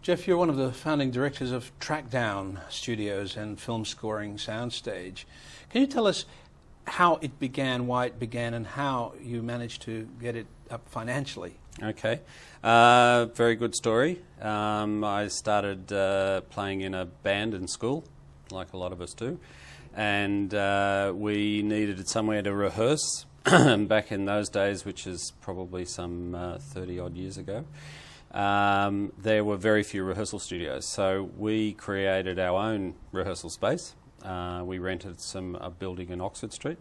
Geoff, you're one of the founding directors of Trackdown Studios and Film Scoring Soundstage. Can you tell us how it began, why it began, and how you managed to get it up financially? Okay, very good story. I started playing in a band in school, like a lot of us do, and we needed somewhere to rehearse back in those days, which is probably some 30-odd years ago. There were very few rehearsal studios, so we created our own rehearsal space. We rented a building in Oxford Street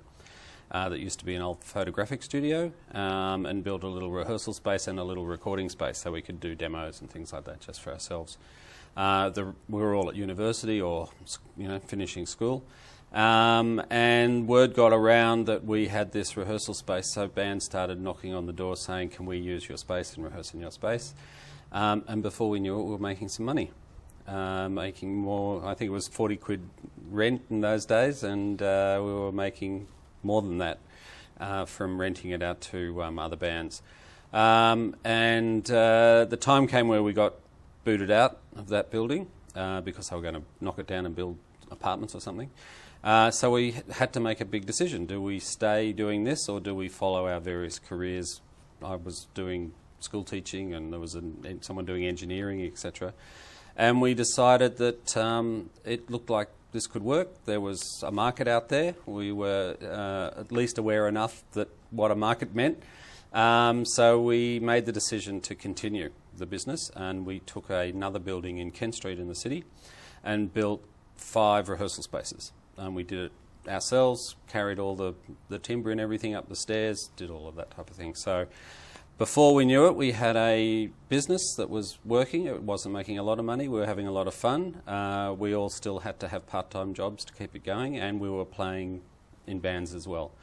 that used to be an old photographic studio, and built a little rehearsal space and a little recording space so we could do demos and things like that just for ourselves. We were all at university or finishing school, and word got around that we had this rehearsal space, so bands started knocking on the door saying, can we use your space and rehearse in your space? And before we knew it, we were making some money. Making more, I think it was 40 quid rent in those days, and we were making more than that from renting it out to other bands. The time came where we got booted out of that building because they were going to knock it down and build apartments or something. So we had to make a big decision. Do we stay doing this, or do we follow our various careers? I was doing school teaching, and there was someone doing engineering, etc. And we decided that it looked like this could work. There was a market out there. We were at least aware enough that what a market meant. So we made the decision to continue the business, and we took another building in Kent Street in the city and built 5 rehearsal spaces. We did it ourselves, carried all the timber and everything up the stairs, did all of that type of thing. So before we knew it, we had a business that was working. It wasn't making a lot of money. We were having a lot of fun. We all still had to have part-time jobs to keep it going, and we were playing in bands as well.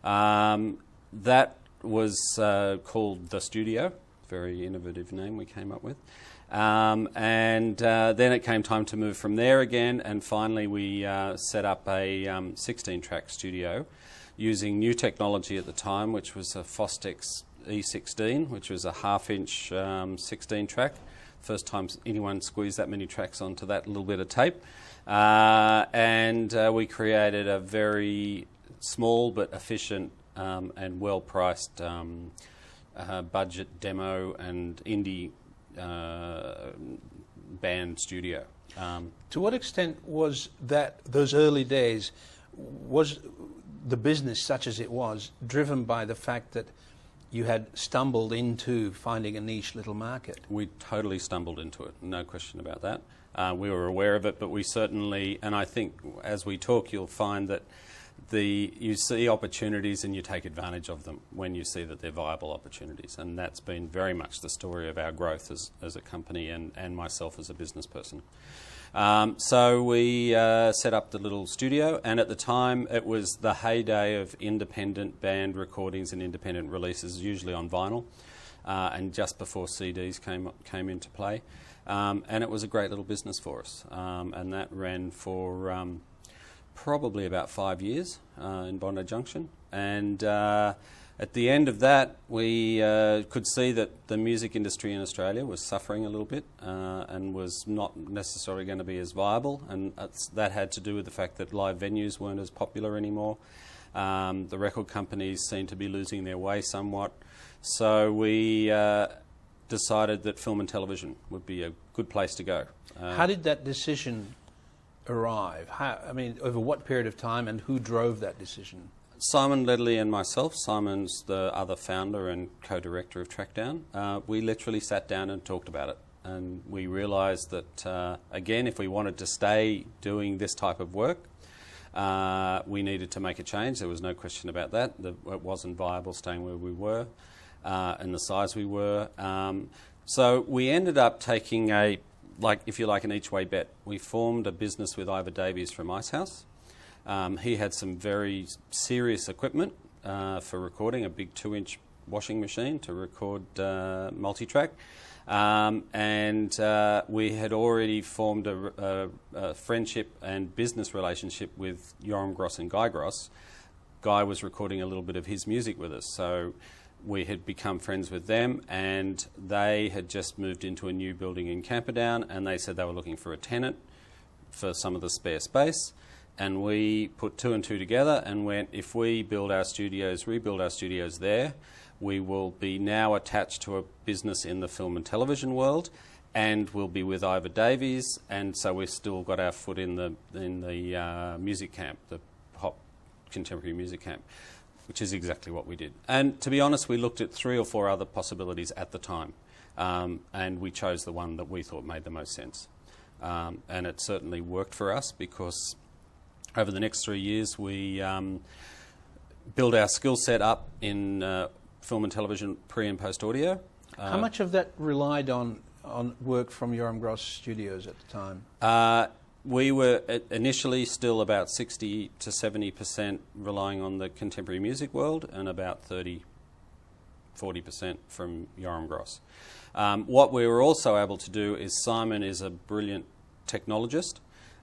That was called The Studio, very innovative name we came up with. Then it came time to move from there again, and finally we set up a 16-track studio using new technology at the time, which was a Fostex E16, which was a half-inch 16-track. First time anyone squeezed that many tracks onto that little bit of tape. We created a very small but efficient and well-priced budget demo and indie band studio. To what extent was those early days, was the business such as it was driven by the fact that you had stumbled into finding a niche little market? We totally stumbled into it, no question about that. We were aware of it, but we certainly, and I think as we talk you'll find that you see opportunities and you take advantage of them when you see that they're viable opportunities, and that's been very much the story of our growth as a company and myself as a business person. So we set up the little studio, and at the time it was the heyday of independent band recordings and independent releases, usually on vinyl, and just before CDs came into play. And it was a great little business for us, and that ran for probably about 5 years in Bondi Junction. And at the end of that, we could see that the music industry in Australia was suffering a little bit and was not necessarily going to be as viable, and that had to do with the fact that live venues weren't as popular anymore. The record companies seemed to be losing their way somewhat, so we decided that film and television would be a good place to go. How did that decision arrive? Over what period of time, and who drove that decision? Simon Ledley and myself. Simon's the other founder and co-director of Trackdown. We literally sat down and talked about it, and we realised that again, if we wanted to stay doing this type of work, we needed to make a change. There was no question about that. It wasn't viable staying where we were and the size we were. So we ended up taking an each way bet. We formed a business with Ivor Davies from Icehouse. He had some very serious equipment for recording, a big 2-inch washing machine to record multi-track. We had already formed a friendship and business relationship with Yoram Gross and Guy Gross. Guy was recording a little bit of his music with us, so we had become friends with them, and they had just moved into a new building in Camperdown, and they said they were looking for a tenant for some of the spare space. And we put two and two together and went, if we rebuild our studios there, we will be now attached to a business in the film and television world, and we'll be with Ivor Davies, and so we've still got our foot in the music camp, the pop contemporary music camp, which is exactly what we did. And to be honest, we looked at 3 or 4 other possibilities at the time, and we chose the one that we thought made the most sense. And it certainly worked for us, because over the next 3 years we built our skill set up in film and television pre and post audio. How much of that relied on work from Yoram Gross Studios at the time? We were initially still about 60 to 70% relying on the contemporary music world, and about 40% from Yoram Gross. What we were also able to do is, Simon is a brilliant technologist,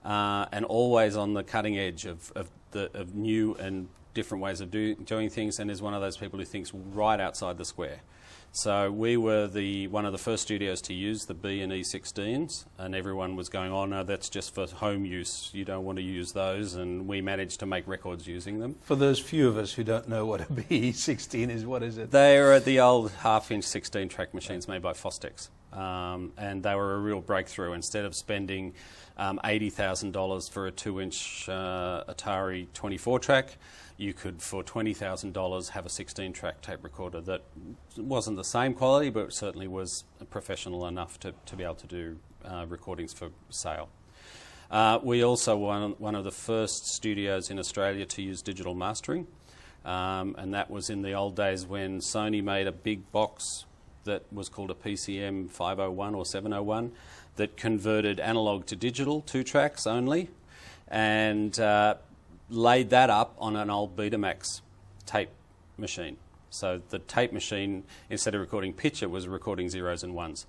and always on the cutting edge of new and different ways of doing things, and is one of those people who thinks right outside the square. So we were one of the first studios to use the B and E16s, and everyone was going, oh no, that's just for home use, you don't want to use those, and we managed to make records using them. For those few of us who don't know what a B16 is, what is it? They are the old half-inch 16-track machines made by Fostex, and they were a real breakthrough. Instead of spending $80,000 for a 2-inch Atari 24-track, you could, for $20,000, have a 16-track tape recorder that wasn't the same quality, but certainly was professional enough to be able to do recordings for sale. We also were one of the first studios in Australia to use digital mastering, and that was in the old days when Sony made a big box that was called a PCM 501 or 701 that converted analog to digital, 2 tracks only, and laid that up on an old Betamax tape machine. So the tape machine, instead of recording picture, was recording zeros and ones.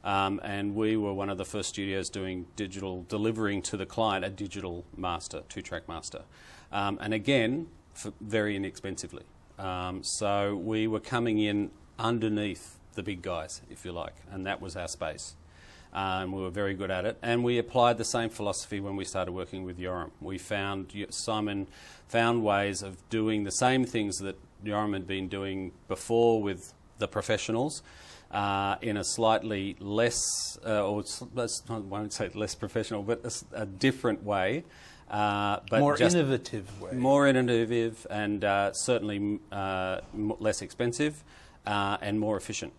And we were one of the first studios doing digital, delivering to the client a digital master, 2-track master. And again, very inexpensively. So we were coming in underneath the big guys, if you like, and that was our space. And we were very good at it. And we applied the same philosophy when we started working with Yoram. Simon found ways of doing the same things that Yoram had been doing before with the professionals, in a slightly less, I won't say less professional, but a different way. But more innovative way. More innovative, and certainly less expensive and more efficient.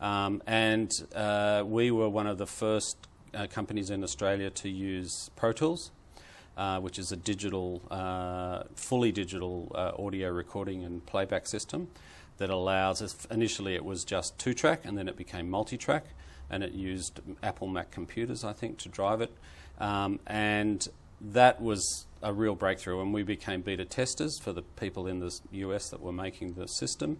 And we were one of the first companies in Australia to use Pro Tools, which is a digital, fully digital audio recording and playback system that allows us. Initially it was just 2-track, and then it became multi-track, and it used Apple Mac computers, I think, to drive it. And that was a real breakthrough, and we became beta testers for the people in the US that were making the system.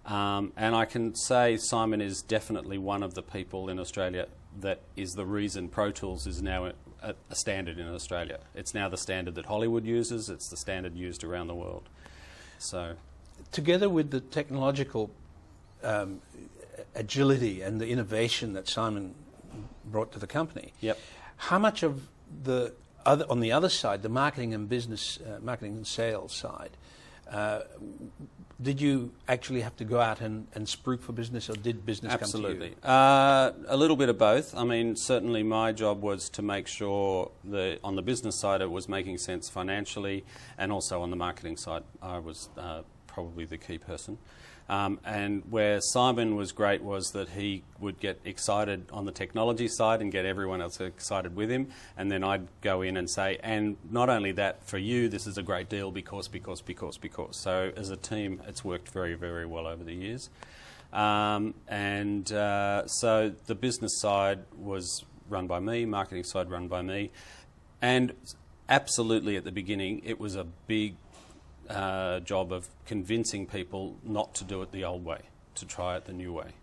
And I can say Simon is definitely one of the people in Australia that is the reason Pro Tools is now a standard in Australia. It's now the standard that Hollywood uses. It's the standard used around the world. So, together with the technological agility and the innovation that Simon brought to the company, yep. How much of on the other side, the marketing and business, marketing and sales side, did you actually have to go out and spruik for business, or did business Absolutely. come to you? A little bit of both. I mean, certainly my job was to make sure that on the business side it was making sense financially, and also on the marketing side I was probably the key person. And where Simon was great was that he would get excited on the technology side and get everyone else excited with him, and then I'd go in and say, and not only that, for you this is a great deal because. So as a team it's worked very, very well over the years. So the business side was run by me, marketing side run by me, and absolutely at the beginning it was a big job of convincing people not to do it the old way, to try it the new way.